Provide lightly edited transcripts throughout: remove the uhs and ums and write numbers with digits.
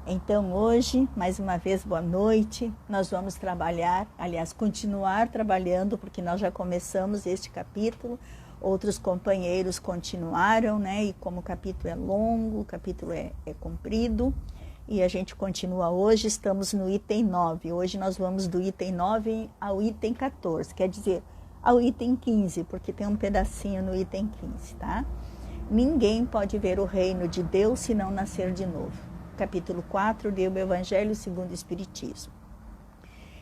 Então hoje, mais uma vez, boa noite, nós vamos trabalhar, aliás, continuar trabalhando, porque nós já começamos este capítulo, outros companheiros continuaram, né? E como o capítulo é longo, o capítulo é comprido, e a gente continua hoje, estamos no item 9, hoje nós vamos do item 9 ao item 14, quer dizer, ao item 15, porque tem um pedacinho no item 15, tá? Ninguém pode ver o reino de Deus se não nascer de novo. Capítulo 4 do Evangelho segundo o Espiritismo.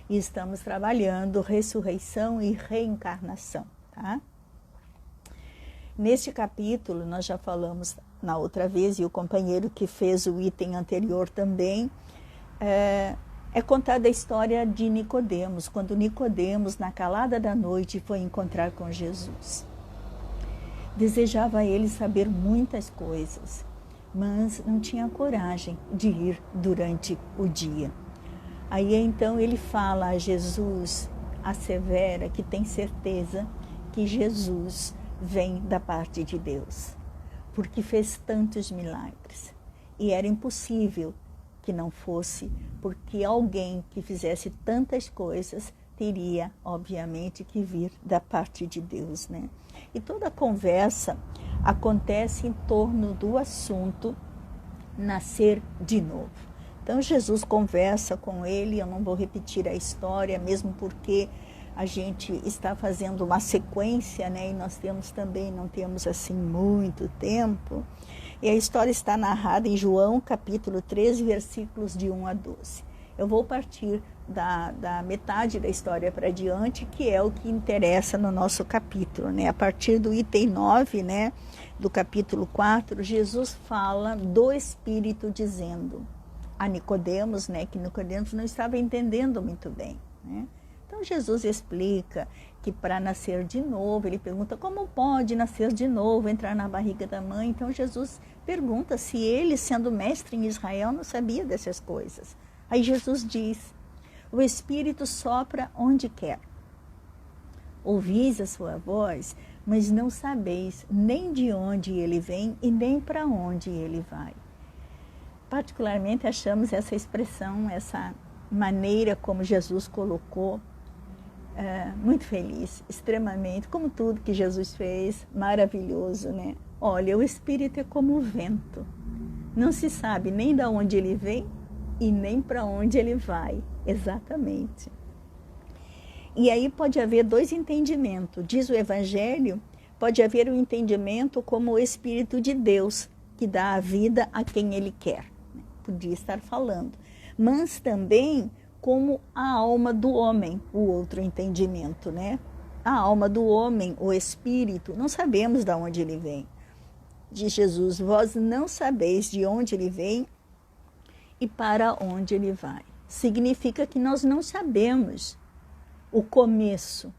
E estamos trabalhando ressurreição e reencarnação, tá? Neste capítulo, nós já falamos na outra vez, e o companheiro que fez o item anterior também, é contada a história de Nicodemos, quando Nicodemos, na calada da noite, foi encontrar com Jesus. Desejava ele saber muitas coisas, mas não tinha coragem de ir durante o dia. Aí então ele fala a Jesus, assevera que tem certeza que Jesus vem da parte de Deus, porque fez tantos milagres. E era impossível que não fosse, porque alguém que fizesse tantas coisas teria, obviamente, que vir da parte de Deus, né? E toda a conversa acontece em torno do assunto nascer de novo. Então Jesus conversa com ele, eu não vou repetir a história, mesmo porque a gente está fazendo uma sequência, né? E nós temos também, não temos assim muito tempo. E a história está narrada em João, capítulo 13, versículos de 1 a 12. Eu vou partir da metade da história para diante, que é o que interessa no nosso capítulo, né? A partir do item 9, né, do capítulo 4, Jesus fala do Espírito dizendo a Nicodemos, né, que Nicodemos não estava entendendo muito bem, né? Então Jesus explica que para nascer de novo, ele pergunta como pode nascer de novo, entrar na barriga da mãe. Então Jesus pergunta se ele, sendo mestre em Israel, não sabia dessas coisas. Aí Jesus diz: o Espírito sopra onde quer. Ouvis a sua voz, mas não sabeis nem de onde ele vem e nem para onde ele vai. Particularmente achamos essa expressão, essa maneira como Jesus colocou, muito feliz, extremamente, como tudo que Jesus fez, maravilhoso, né? Olha, o Espírito é como o vento. Não se sabe nem de onde ele vem e nem para onde ele vai, exatamente. E aí pode haver dois entendimentos. Diz o Evangelho, pode haver um entendimento como o Espírito de Deus, que dá a vida a quem ele quer. Podia estar falando. Mas também como a alma do homem, o outro entendimento, né? A alma do homem, o Espírito, não sabemos de onde ele vem. Diz Jesus, vós não sabeis de onde ele vem e para onde ele vai. Significa que nós não sabemos o começo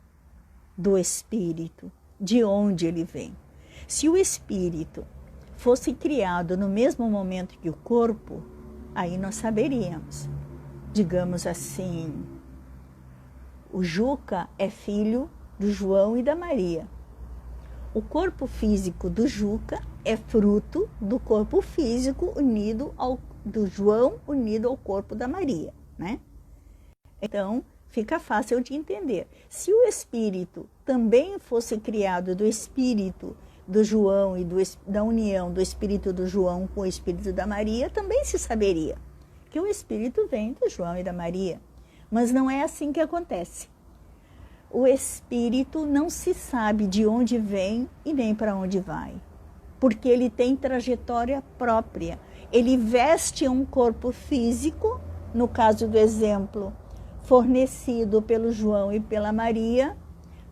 do Espírito, de onde ele vem. Se o Espírito fosse criado no mesmo momento que o corpo, aí nós saberíamos. Digamos assim, o Juca é filho do João e da Maria. O corpo físico do Juca é fruto do corpo físico do João unido ao corpo da Maria, né? Então, fica fácil de entender. Se o Espírito também fosse criado do Espírito do João e da união do Espírito do João com o Espírito da Maria, também se saberia que o Espírito vem do João e da Maria. Mas não é assim que acontece. O Espírito não se sabe de onde vem e nem para onde vai, porque ele tem trajetória própria. Ele veste um corpo físico, no caso do exemplo, fornecido pelo João e pela Maria,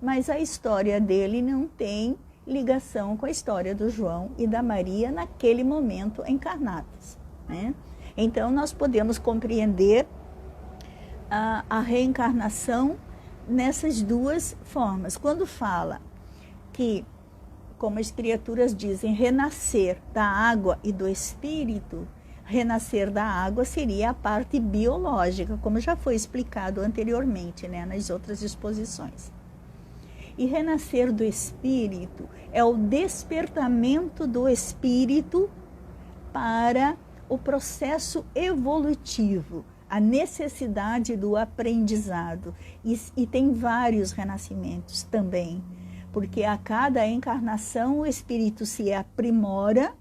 mas a história dele não tem ligação com a história do João e da Maria naquele momento encarnados, né? Então, nós podemos compreender a reencarnação nessas duas formas. Quando fala que, como as criaturas dizem, renascer da água e do Espírito, renascer da água seria a parte biológica, como já foi explicado anteriormente, né, nas outras exposições. E renascer do Espírito é o despertamento do Espírito para o processo evolutivo, a necessidade do aprendizado. E tem vários renascimentos também, porque a cada encarnação o espírito se aprimora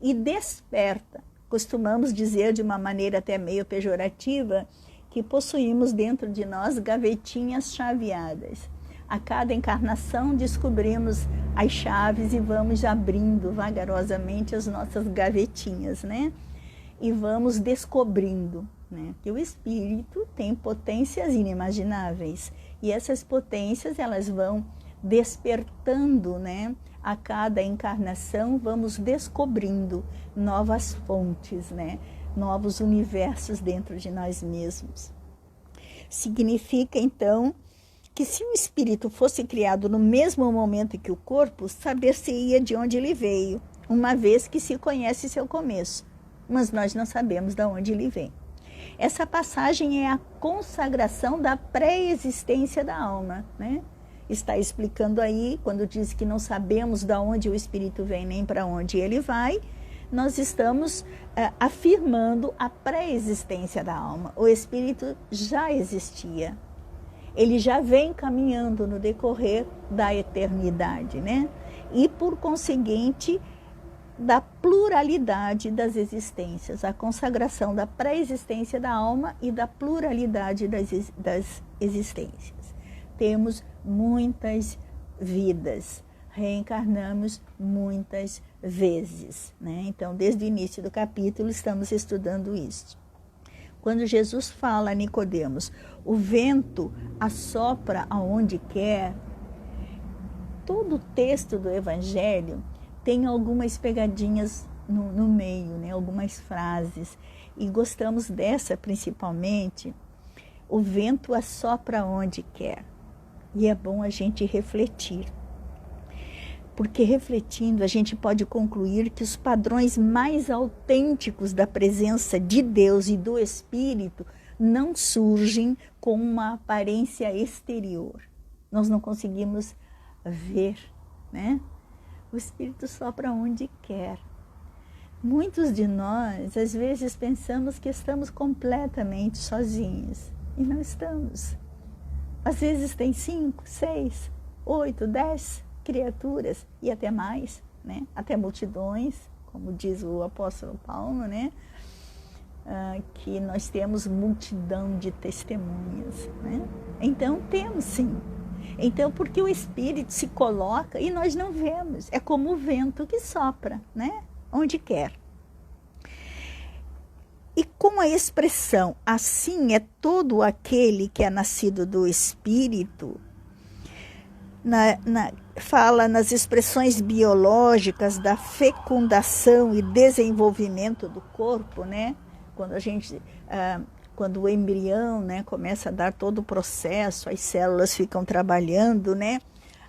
e desperta. Costumamos dizer de uma maneira até meio pejorativa que possuímos dentro de nós gavetinhas chaveadas. A cada encarnação descobrimos as chaves e vamos abrindo vagarosamente as nossas gavetinhas, né? E vamos descobrindo, né, que o espírito tem potências inimagináveis. E essas potências, elas vão despertando, né? A cada encarnação vamos descobrindo novas fontes, né? Novos universos dentro de nós mesmos. Significa, então, que se o espírito fosse criado no mesmo momento que o corpo, saber-se-ia de onde ele veio, uma vez que se conhece seu começo, mas nós não sabemos de onde ele vem. Essa passagem é a consagração da pré-existência da alma, né? Está explicando aí, quando diz que não sabemos de onde o espírito vem nem para onde ele vai, nós estamos afirmando a pré-existência da alma. O espírito já existia. Ele já vem caminhando no decorrer da eternidade, né? E, por conseguinte, da pluralidade das existências, a consagração da pré-existência da alma e da pluralidade das existências. Temos muitas vidas, reencarnamos muitas vezes, né? Então, desde o início do capítulo, estamos estudando isso. Quando Jesus fala a Nicodemos, o vento assopra aonde quer, todo o texto do Evangelho tem algumas pegadinhas no meio, né? Algumas frases, e gostamos dessa principalmente. O vento assopra onde quer. E é bom a gente refletir, porque refletindo a gente pode concluir que os padrões mais autênticos da presença de Deus e do Espírito não surgem com uma aparência exterior. Nós não conseguimos ver, né? O Espírito sopra onde quer. Muitos de nós, às vezes, pensamos que estamos completamente sozinhos, e não estamos. Às vezes tem 5, 6, 8, 10 criaturas, e até mais, né? Até multidões, como diz o apóstolo Paulo, né? Que nós temos multidão de testemunhas, né? Então, temos sim. Então, porque o Espírito se coloca e nós não vemos. É como o vento que sopra, né? Onde quer. E com a expressão, assim é todo aquele que é nascido do Espírito, fala nas expressões biológicas da fecundação e desenvolvimento do corpo, né? Quando o embrião, né, começa a dar todo o processo, as células ficam trabalhando, né?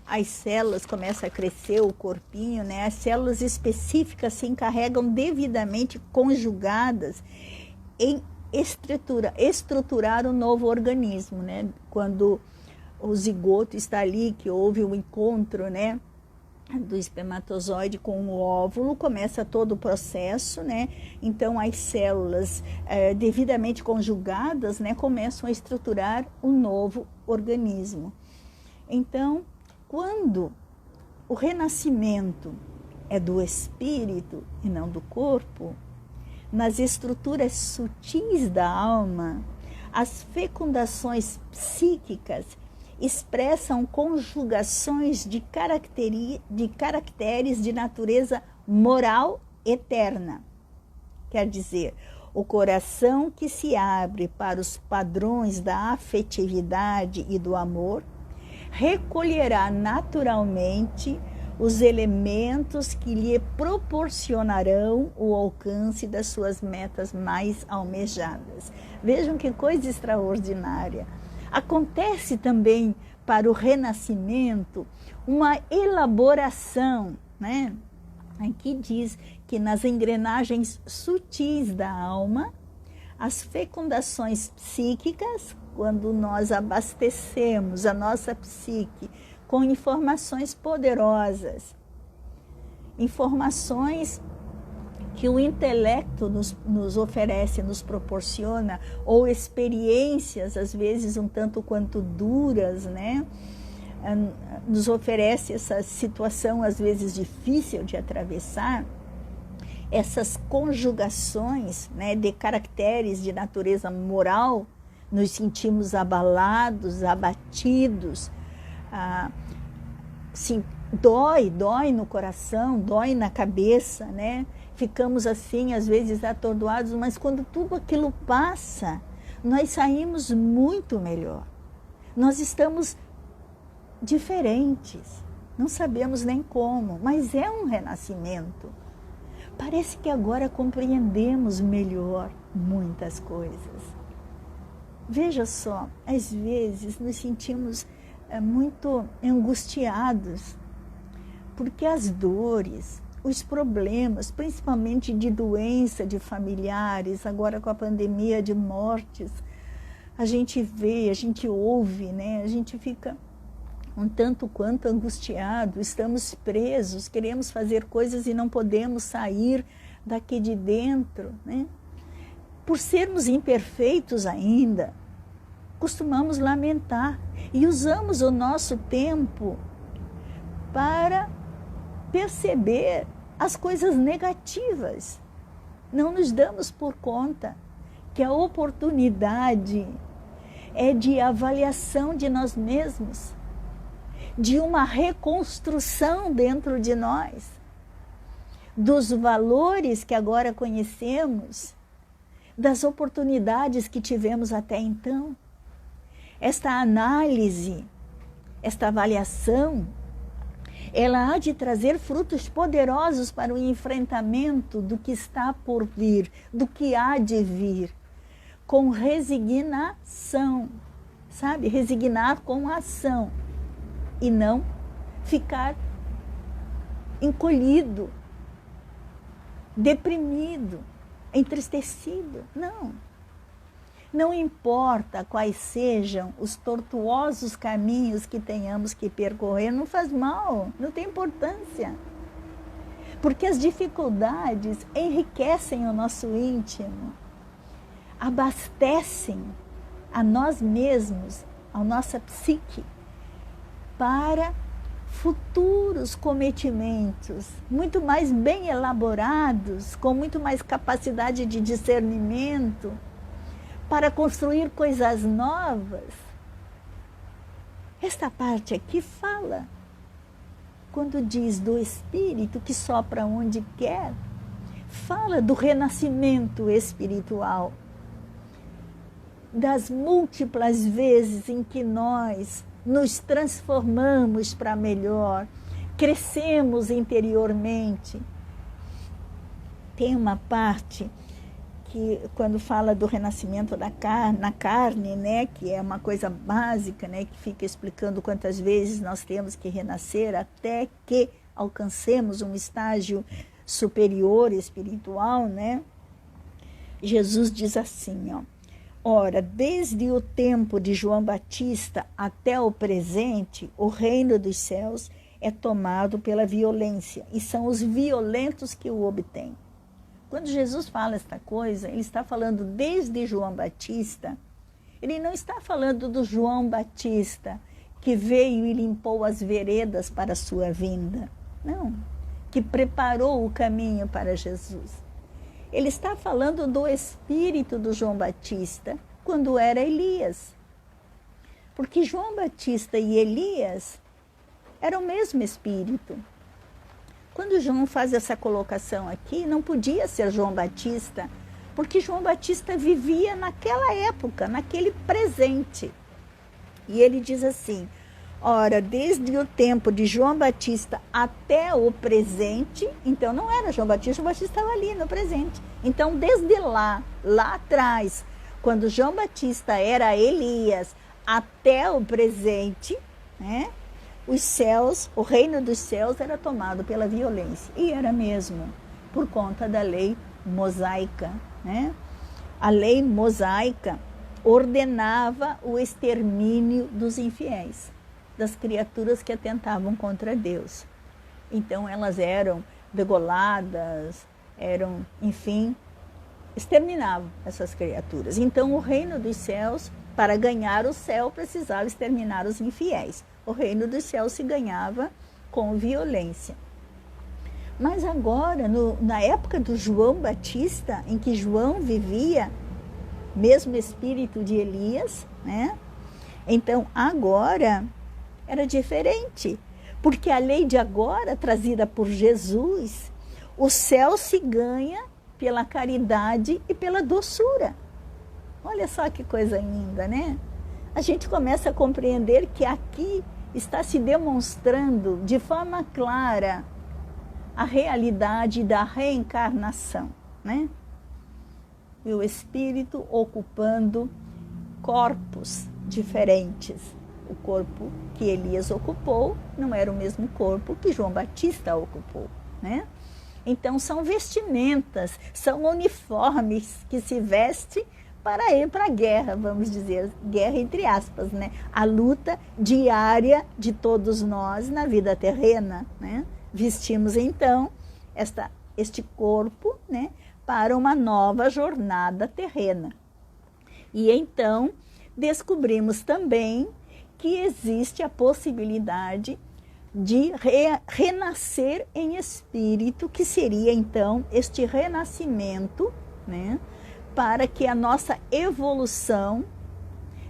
As células começam a crescer, o corpinho, né? As células específicas se encarregam devidamente conjugadas em estruturar um novo organismo, né? Quando o zigoto está ali, que houve o encontro, né, do espermatozoide com o óvulo, começa todo o processo, né? Então as células devidamente conjugadas, né, começam a estruturar um novo organismo. Então, quando o renascimento é do espírito e não do corpo, nas estruturas sutis da alma, as fecundações psíquicas expressam conjugações de caracteres de natureza moral eterna. Quer dizer, o coração que se abre para os padrões da afetividade e do amor recolherá naturalmente os elementos que lhe proporcionarão o alcance das suas metas mais almejadas. Vejam que coisa extraordinária. Acontece também para o renascimento uma elaboração, né? Aqui diz que nas engrenagens sutis da alma, as fecundações psíquicas, quando nós abastecemos a nossa psique com informações poderosas, informações que o intelecto nos oferece, nos proporciona, ou experiências, às vezes um tanto quanto duras, né? Nos oferece essa situação, às vezes difícil de atravessar, essas conjugações, né, de caracteres de natureza moral, nos sentimos abalados, abatidos, sim, dói no coração, dói na cabeça, né? Ficamos assim, às vezes atordoados, mas quando tudo aquilo passa, nós saímos muito melhor. Nós estamos diferentes, não sabemos nem como, mas é um renascimento. Parece que agora compreendemos melhor muitas coisas. Veja só, às vezes nos sentimos muito angustiados, porque as dores, os problemas, principalmente de doença de familiares, agora com a pandemia de mortes, a gente vê, a gente ouve, né? A gente fica um tanto quanto angustiado, estamos presos, queremos fazer coisas e não podemos sair daqui de dentro, né? Por sermos imperfeitos ainda, costumamos lamentar e usamos o nosso tempo para perceber as coisas negativas. Não nos damos por conta que a oportunidade é de avaliação de nós mesmos, de uma reconstrução dentro de nós, dos valores que agora conhecemos, das oportunidades que tivemos até então. Esta análise, esta avaliação, ela há de trazer frutos poderosos para o enfrentamento do que está por vir, do que há de vir, com resignação, sabe? Resignar com ação e não ficar encolhido, deprimido, entristecido. Não importa quais sejam os tortuosos caminhos que tenhamos que percorrer, não faz mal, não tem importância. Porque as dificuldades enriquecem o nosso íntimo, abastecem a nós mesmos, a nossa psique, para futuros cometimentos, muito mais bem elaborados, com muito mais capacidade de discernimento, para construir coisas novas. Esta parte aqui fala, quando diz do Espírito que sopra onde quer, fala do renascimento espiritual, das múltiplas vezes em que nós nos transformamos para melhor, crescemos interiormente. Tem uma parte que quando fala do renascimento na carne, né, que é uma coisa básica, né, que fica explicando quantas vezes nós temos que renascer até que alcancemos um estágio superior espiritual, né? Jesus diz assim, ó: ora, desde o tempo de João Batista até o presente, o reino dos céus é tomado pela violência, e são os violentos que o obtêm. Quando Jesus fala esta coisa, ele está falando desde João Batista. Ele não está falando do João Batista que veio e limpou as veredas para a sua vinda. Não, que preparou o caminho para Jesus. Ele está falando do espírito do João Batista quando era Elias. Porque João Batista e Elias eram o mesmo espírito. Quando João faz essa colocação aqui, não podia ser João Batista, porque João Batista vivia naquela época, naquele presente. E ele diz assim, ora, desde o tempo de João Batista até o presente, então não era João Batista estava ali no presente. Então, desde lá atrás, quando João Batista era Elias, até o presente, né? Os céus, o reino dos céus era tomado pela violência. E era mesmo, por conta da lei mosaica, né? A lei mosaica ordenava o extermínio dos infiéis, das criaturas que atentavam contra Deus. Então elas eram degoladas, eram, enfim, exterminavam essas criaturas. Então, o reino dos céus, para ganhar o céu, precisava exterminar os infiéis. O reino dos céus se ganhava com violência. Mas agora, na época do João Batista, em que João vivia, mesmo espírito de Elias, né? Então, agora era diferente, porque a lei de agora, trazida por Jesus, o céu se ganha pela caridade e pela doçura. Olha só que coisa linda, né? A gente começa a compreender que aqui está se demonstrando de forma clara a realidade da reencarnação, né? E o espírito ocupando corpos diferentes. O corpo que Elias ocupou não era o mesmo corpo que João Batista ocupou, né? Então são vestimentas, são uniformes que se veste para ir para a guerra, vamos dizer, guerra entre aspas, né? A luta diária de todos nós na vida terrena, né? Vestimos então este corpo, né, para uma nova jornada terrena. E então descobrimos também que existe a possibilidade de renascer em espírito, que seria então este renascimento, né, para que a nossa evolução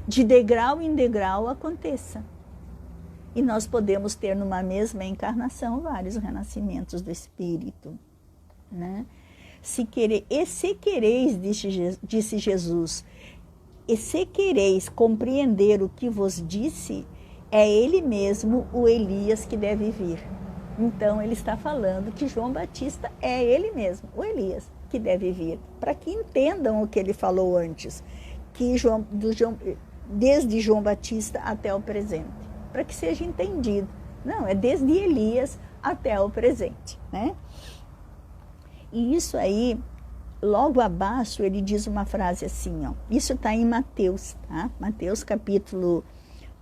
de degrau em degrau aconteça. E nós podemos ter numa mesma encarnação vários renascimentos do espírito, né? Se quereis, disse Jesus, e se quereis compreender o que vos disse, é ele mesmo, o Elias, que deve vir. Então, ele está falando que João Batista é ele mesmo, o Elias, que deve vir, para que entendam o que ele falou antes, que desde João Batista até o presente, para que seja entendido. Não, é desde Elias até o presente, né? E isso aí, logo abaixo, ele diz uma frase assim, ó, isso está em Mateus, tá? Mateus capítulo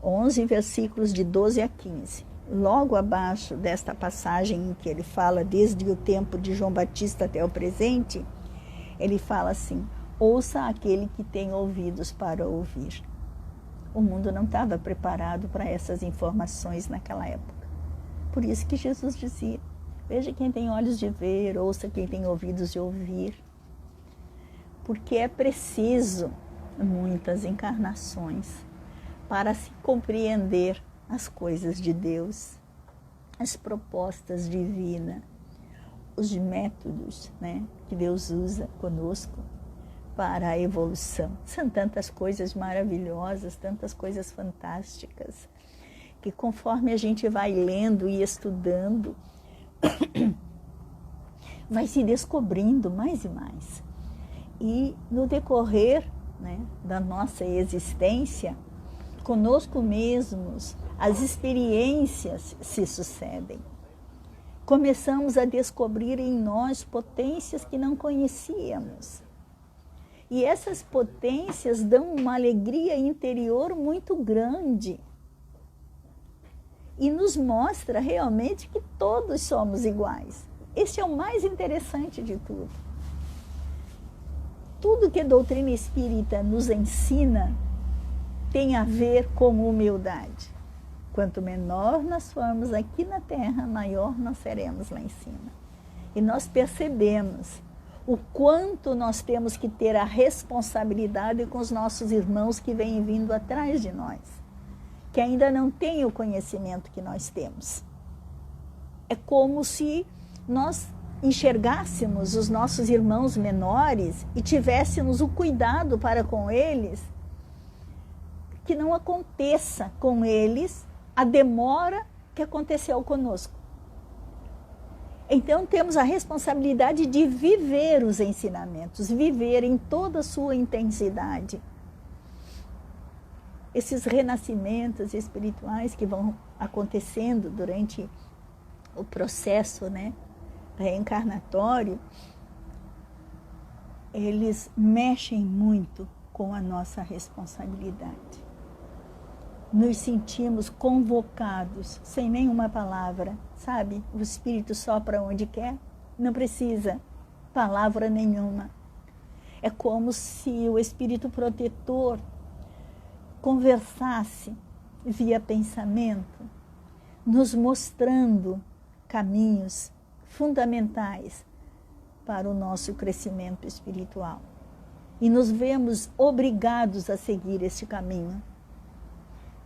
11, versículos de 12 a 15. Logo abaixo desta passagem em que ele fala desde o tempo de João Batista até o presente, ele fala assim, ouça aquele que tem ouvidos para ouvir. O mundo não estava preparado para essas informações naquela época. Por isso que Jesus dizia, veja quem tem olhos de ver, ouça quem tem ouvidos de ouvir. Porque é preciso muitas encarnações para se compreender as coisas de Deus, as propostas divinas, os métodos, né, que Deus usa conosco para a evolução. São tantas coisas maravilhosas, tantas coisas fantásticas, que conforme a gente vai lendo e estudando, vai se descobrindo mais e mais. E no decorrer, né, da nossa existência, conosco mesmos, as experiências se sucedem. Começamos a descobrir em nós potências que não conhecíamos. E essas potências dão uma alegria interior muito grande. E nos mostra realmente que todos somos iguais. Este é o mais interessante de tudo. Tudo que a doutrina espírita nos ensina tem a ver com humildade. Quanto menor nós formos aqui na Terra, maior nós seremos lá em cima. E nós percebemos o quanto nós temos que ter a responsabilidade com os nossos irmãos que vêm vindo atrás de nós, que ainda não têm o conhecimento que nós temos. É como se nós enxergássemos os nossos irmãos menores e tivéssemos o cuidado para com eles, que não aconteça com eles a demora que aconteceu conosco. Então temos a responsabilidade de viver os ensinamentos, viver em toda a sua intensidade. Esses renascimentos espirituais que vão acontecendo durante o processo, né, reencarnatório, eles mexem muito com a nossa responsabilidade. Nos sentimos convocados, sem nenhuma palavra, sabe? O Espírito sopra onde quer, não precisa palavra nenhuma. É como se o espírito protetor conversasse via pensamento, nos mostrando caminhos fundamentais para o nosso crescimento espiritual. E nos vemos obrigados a seguir este caminho.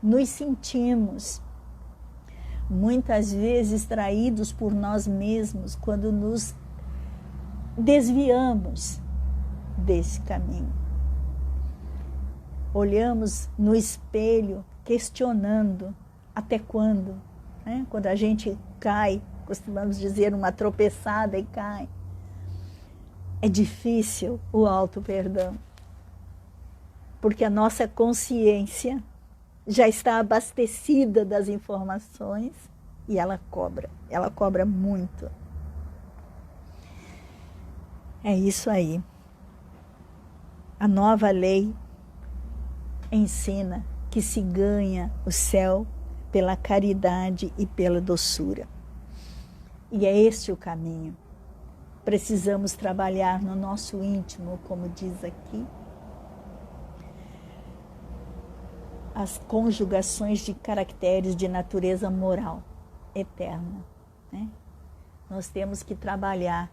Nos sentimos muitas vezes traídos por nós mesmos quando nos desviamos desse caminho. Olhamos no espelho questionando até quando, né? Quando a gente cai, costumamos dizer uma tropeçada e cai. É difícil o auto-perdão, porque a nossa consciência já está abastecida das informações e ela cobra muito. É isso aí. A nova lei ensina que se ganha o céu pela caridade e pela doçura. E é este o caminho. Precisamos trabalhar no nosso íntimo, como diz aqui, as conjugações de caracteres de natureza moral eterna, né? Nós temos que trabalhar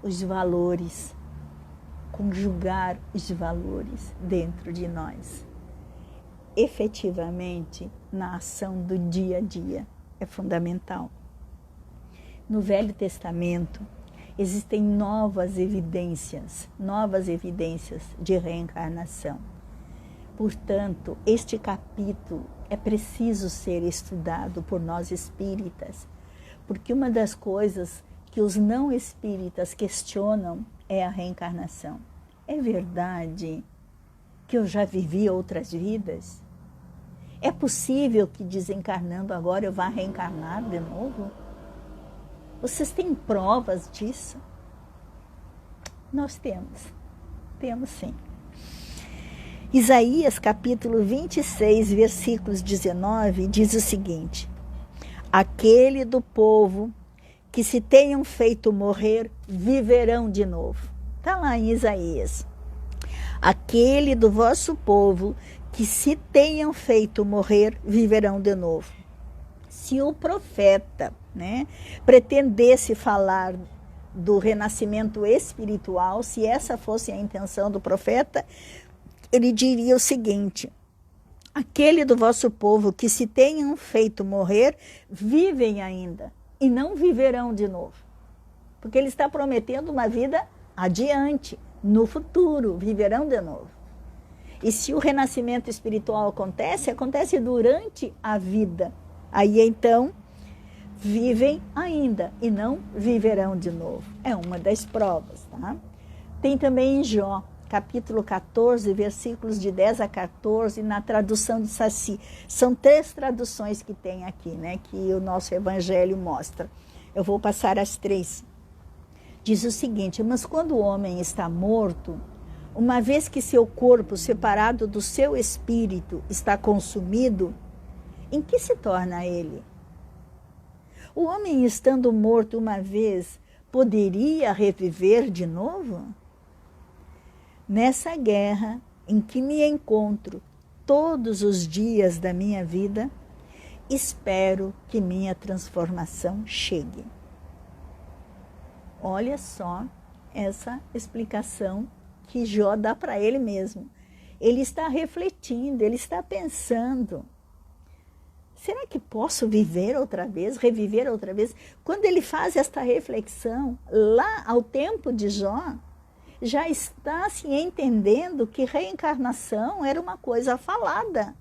os valores, conjugar os valores dentro de nós. Efetivamente, na ação do dia a dia, é fundamental. No Velho Testamento, existem novas evidências de reencarnação. Portanto, este capítulo é preciso ser estudado por nós espíritas, porque uma das coisas que os não espíritas questionam é a reencarnação. É verdade que eu já vivi outras vidas? É possível que desencarnando agora eu vá reencarnar de novo? Vocês têm provas disso? Nós temos sim. Isaías capítulo 26, versículos 19, diz o seguinte: aquele do povo que se tenham feito morrer, viverão de novo. Está lá em Isaías. Aquele do vosso povo que se tenham feito morrer, viverão de novo. Se o profeta, né, pretendesse falar do renascimento espiritual, se essa fosse a intenção do profeta, ele diria o seguinte: aquele do vosso povo que se tenham feito morrer, vivem ainda e não viverão de novo. Porque ele está prometendo uma vida adiante, no futuro, viverão de novo. E se o renascimento espiritual acontece durante a vida. Aí então, vivem ainda e não viverão de novo. É uma das provas, tá? Tem também em Jó, capítulo 14, versículos de 10 a 14, na tradução de Saci. São 3 traduções que tem aqui, né, que o nosso evangelho mostra. Eu vou passar as 3. Diz o seguinte: mas quando o homem está morto, uma vez que seu corpo, separado do seu espírito, está consumido, em que se torna ele? O homem, estando morto uma vez, poderia reviver de novo? Nessa guerra em que me encontro todos os dias da minha vida, espero que minha transformação chegue. Olha só essa explicação que Jó dá para ele mesmo. Ele está refletindo, ele está pensando: será que posso viver outra vez, reviver outra vez? Quando ele faz esta reflexão, lá ao tempo de Jó, já está se entendendo que reencarnação era uma coisa falada,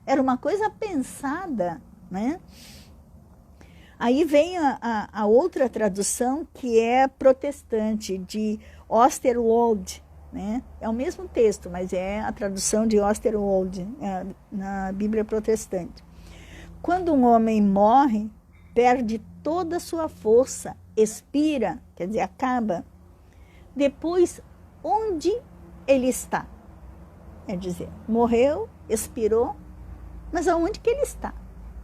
era uma coisa pensada, né? Aí vem a outra tradução, que é protestante, de Oosterwolde, né? É o mesmo texto, mas é a tradução de Oosterwolde, na Bíblia protestante. Quando um homem morre, perde toda a sua força, expira, quer dizer, acaba. Depois, onde ele está? Quer dizer, morreu, expirou, mas aonde que ele está?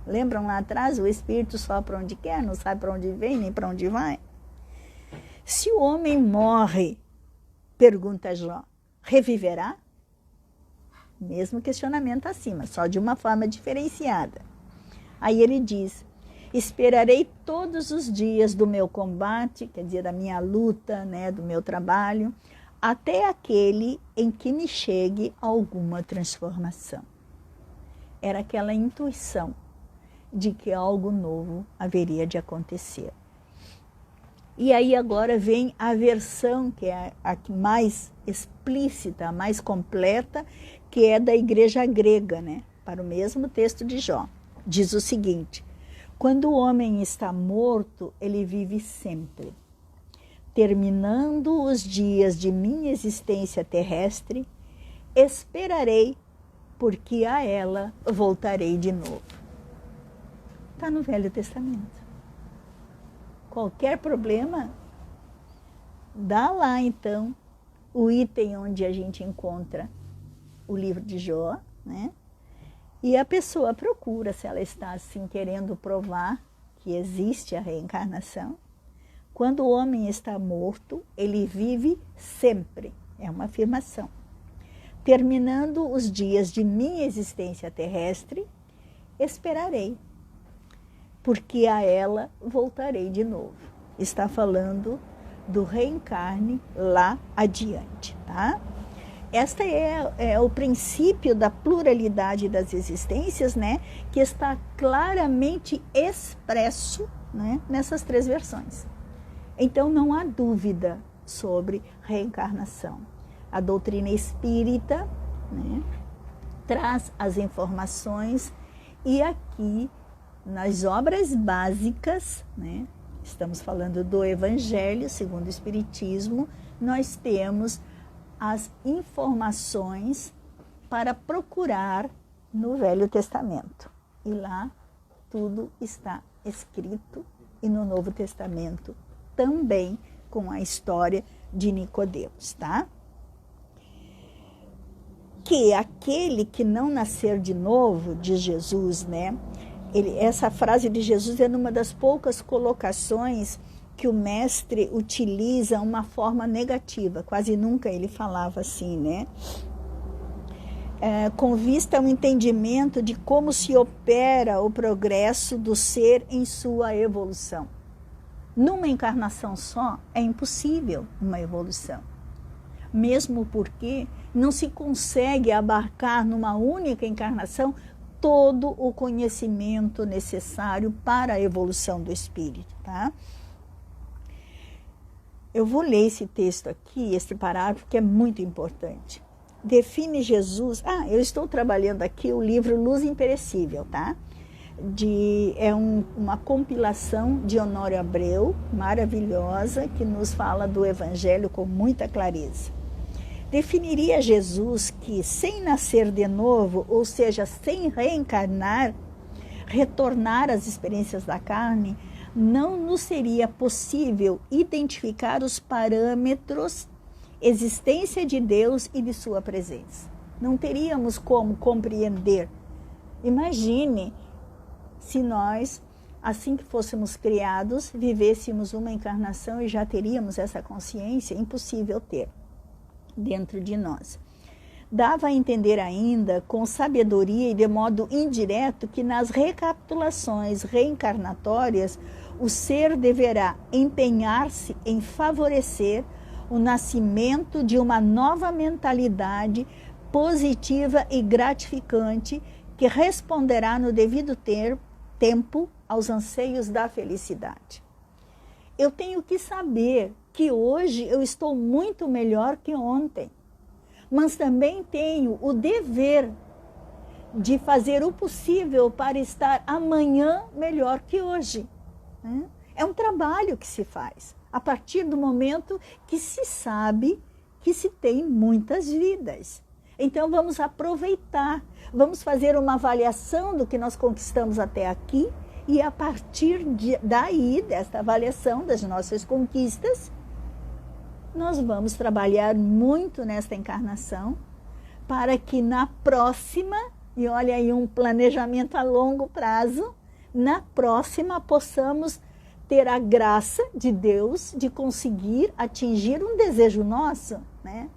Lembram lá atrás, o espírito só para onde quer, não sabe para onde vem, nem para onde vai? Se o homem morre, pergunta Jó, reviverá? Mesmo questionamento acima, só de uma forma diferenciada. Aí ele diz, esperarei todos os dias do meu combate, quer dizer, da minha luta, né, do meu trabalho, até aquele em que me chegue alguma transformação. Era aquela intuição de que algo novo haveria de acontecer. E aí agora vem a versão que é a mais explícita, a mais completa, que é da igreja grega, né? Para o mesmo texto de Jó. Diz o seguinte, quando o homem está morto, ele vive sempre. Terminando os dias de minha existência terrestre, esperarei, porque a ela voltarei de novo. Está no Velho Testamento. Qualquer problema, dá lá então o item onde a gente encontra o livro de Jó, né? E a pessoa procura, se ela está assim querendo provar que existe a reencarnação. Quando o homem está morto, ele vive sempre, é uma afirmação. Terminando os dias de minha existência terrestre, esperarei, porque a ela voltarei de novo. Está falando do reencarne lá adiante, tá? Este é o princípio da pluralidade das existências, né? Que está claramente expresso, né, nessas três versões. Então não há dúvida sobre reencarnação. A doutrina espírita, né, traz as informações e aqui nas obras básicas, né, estamos falando do Evangelho segundo o Espiritismo, nós temos as informações para procurar no Velho Testamento. E lá tudo está escrito e no Novo Testamento também com a história de Nicodemos, tá? Que aquele que não nascer de novo, diz Jesus, né? Essa frase de Jesus é numa das poucas colocações que o mestre utiliza uma forma negativa, quase nunca ele falava assim, né? Com vista ao entendimento de como se opera o progresso do ser em sua evolução. Numa encarnação só é impossível uma evolução, mesmo porque não se consegue abarcar numa única encarnação todo o conhecimento necessário para a evolução do espírito, tá? Eu vou ler esse texto aqui, esse parágrafo, que é muito importante. Define Jesus... eu estou trabalhando aqui o livro Luz Imperecível, tá? Uma compilação de Honório Abreu, maravilhosa, que nos fala do Evangelho com muita clareza. Definiria Jesus que, sem nascer de novo, ou seja, sem reencarnar, retornar às experiências da carne, não nos seria possível identificar os parâmetros, existência de Deus e de sua presença. Não teríamos como compreender. Imagine se nós, assim que fôssemos criados, vivêssemos uma encarnação e já teríamos essa consciência, impossível ter dentro de nós. Dava a entender ainda, com sabedoria e de modo indireto, que nas recapitulações reencarnatórias, o ser deverá empenhar-se em favorecer o nascimento de uma nova mentalidade positiva e gratificante que responderá no devido tempo aos anseios da felicidade. Eu tenho que saber que hoje eu estou muito melhor que ontem, mas também tenho o dever de fazer o possível para estar amanhã melhor que hoje. É um trabalho que se faz a partir do momento que se sabe que se tem muitas vidas. Então vamos aproveitar, vamos fazer uma avaliação do que nós conquistamos até aqui e a partir daí, desta avaliação das nossas conquistas, nós vamos trabalhar muito nesta encarnação para que na próxima, e olha aí um planejamento a longo prazo, na próxima possamos ter a graça de Deus de conseguir atingir um desejo nosso, né?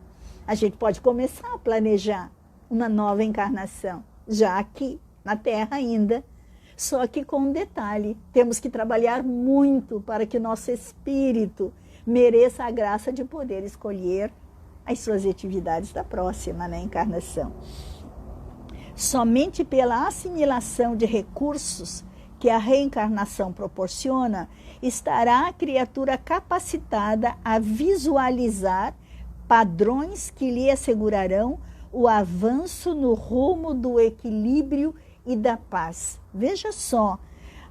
A gente pode começar a planejar uma nova encarnação, já aqui na Terra ainda, só que com um detalhe, temos que trabalhar muito para que nosso espírito mereça a graça de poder escolher as suas atividades da próxima, né, encarnação. Somente pela assimilação de recursos que a reencarnação proporciona, estará a criatura capacitada a visualizar padrões que lhe assegurarão o avanço no rumo do equilíbrio e da paz. Veja só,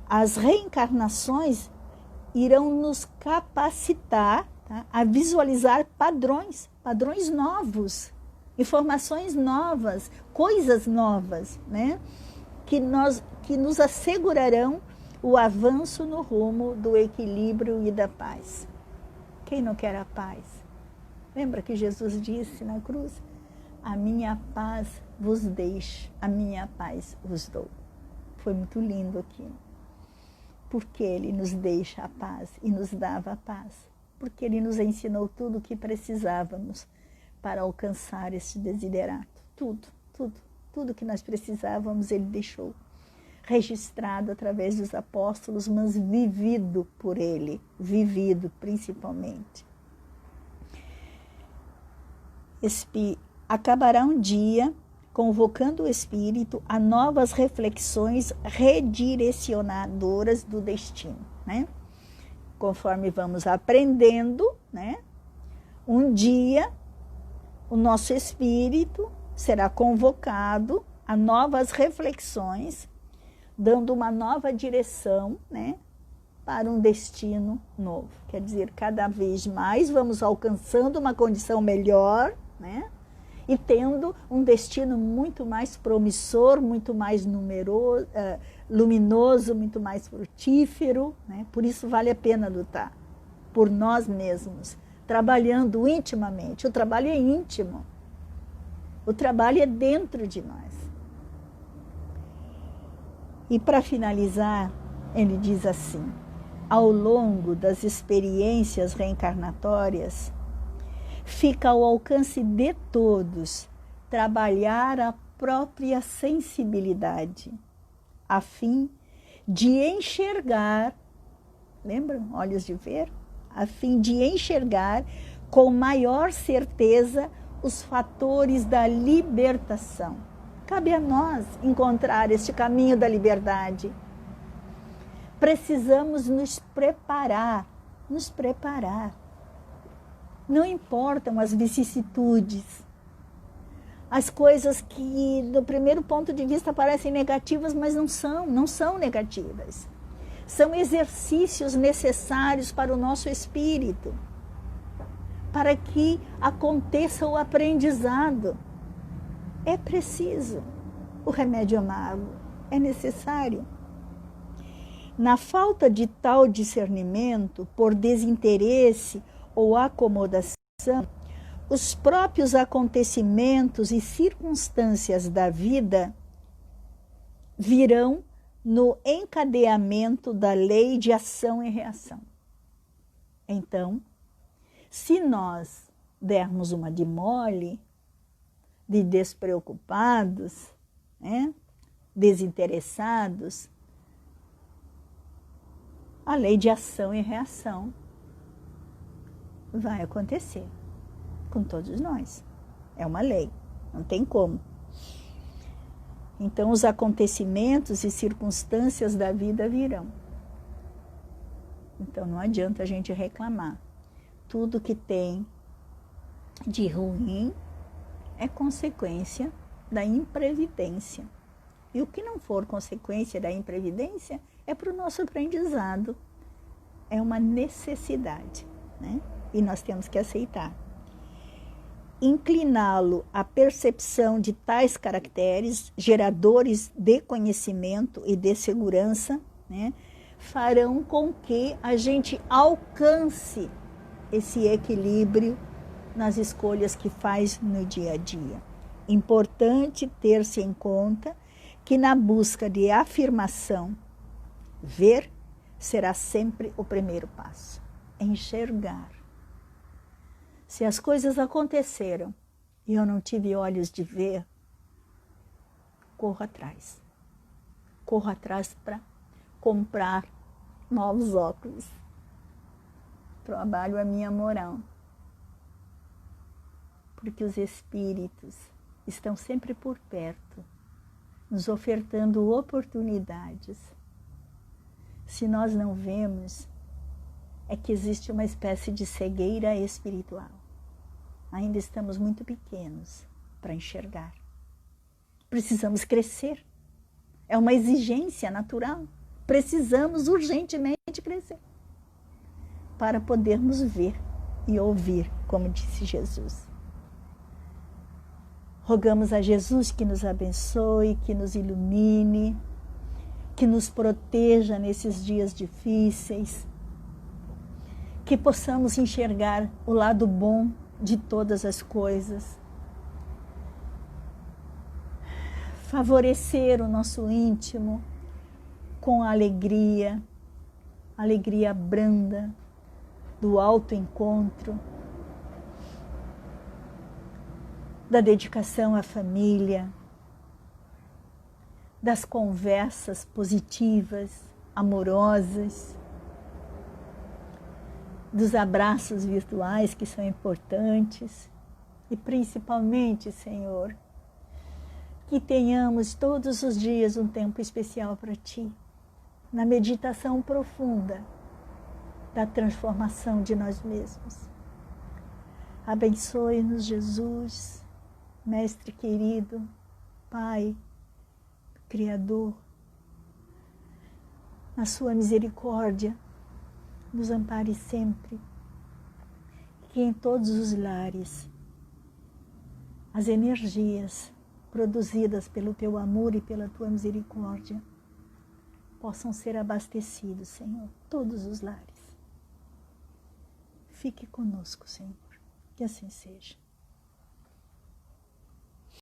as reencarnações irão nos capacitar, tá, a visualizar padrões novos, informações novas, coisas novas, né? Que nos assegurarão o avanço no rumo do equilíbrio e da paz. Quem não quer a paz? Lembra que Jesus disse na cruz? A minha paz vos deixo, a minha paz vos dou. Foi muito lindo aquilo. Porque Ele nos deixa a paz e nos dava a paz. Porque Ele nos ensinou tudo o que precisávamos para alcançar esse desiderato. Tudo que nós precisávamos Ele deixou. Registrado através dos apóstolos, mas vivido por Ele. Vivido principalmente. Acabará um dia convocando o espírito a novas reflexões redirecionadoras do destino, né? Conforme vamos aprendendo, né? Um dia o nosso espírito será convocado a novas reflexões, dando uma nova direção, né, para um destino novo. Quer dizer, cada vez mais vamos alcançando uma condição melhor, né? E tendo um destino muito mais promissor, muito mais numeroso, luminoso, muito mais frutífero, né? Por isso vale a pena lutar por nós mesmos, trabalhando intimamente. O trabalho é íntimo, o trabalho é dentro de nós. E para finalizar, ele diz assim: ao longo das experiências reencarnatórias, fica ao alcance de todos trabalhar a própria sensibilidade, a fim de enxergar, lembram? Olhos de ver? A fim de enxergar com maior certeza os fatores da libertação. Cabe a nós encontrar este caminho da liberdade. Precisamos nos preparar. Não importam as vicissitudes, as coisas que, do primeiro ponto de vista, parecem negativas, mas não são negativas. São exercícios necessários para o nosso espírito, para que aconteça o aprendizado. É preciso. O remédio amargo é necessário. Na falta de tal discernimento, por desinteresse ou acomodação, os próprios acontecimentos e circunstâncias da vida virão no encadeamento da lei de ação e reação. Então, se nós dermos uma de mole, de despreocupados, né, desinteressados, a lei de ação e reação vai acontecer com todos nós. É uma lei, não tem como. Então, os acontecimentos e circunstâncias da vida virão. Então, não adianta a gente reclamar. Tudo que tem de ruim é consequência da imprevidência. E o que não for consequência da imprevidência é para o nosso aprendizado. É uma necessidade, né? E nós temos que aceitar. Incliná-lo à percepção de tais caracteres, geradores de conhecimento e de segurança, né, farão com que a gente alcance esse equilíbrio nas escolhas que faz no dia a dia. Importante ter-se em conta que na busca de afirmação, ver será sempre o primeiro passo. Enxergar. Se as coisas aconteceram e eu não tive olhos de ver, corro atrás. Corro atrás para comprar novos óculos. Trabalho a minha moral. Porque os espíritos estão sempre por perto, nos ofertando oportunidades. Se nós não vemos, é que existe uma espécie de cegueira espiritual. Ainda estamos muito pequenos para enxergar. Precisamos crescer. É uma exigência natural. Precisamos urgentemente crescer para podermos ver e ouvir, como disse Jesus. Rogamos a Jesus que nos abençoe, que nos ilumine, que nos proteja nesses dias difíceis, que possamos enxergar o lado bom de todas as coisas, favorecer o nosso íntimo com a alegria branda do autoencontro, da dedicação à família, das conversas positivas, amorosas, dos abraços virtuais que são importantes e principalmente, Senhor, que tenhamos todos os dias um tempo especial para Ti, na meditação profunda da transformação de nós mesmos. Abençoe-nos, Jesus, Mestre querido, Pai, Criador, na sua misericórdia, nos ampare sempre, que em todos os lares as energias produzidas pelo Teu amor e pela Tua misericórdia possam ser abastecidos, Senhor, todos os lares. Fique conosco, Senhor, que assim seja.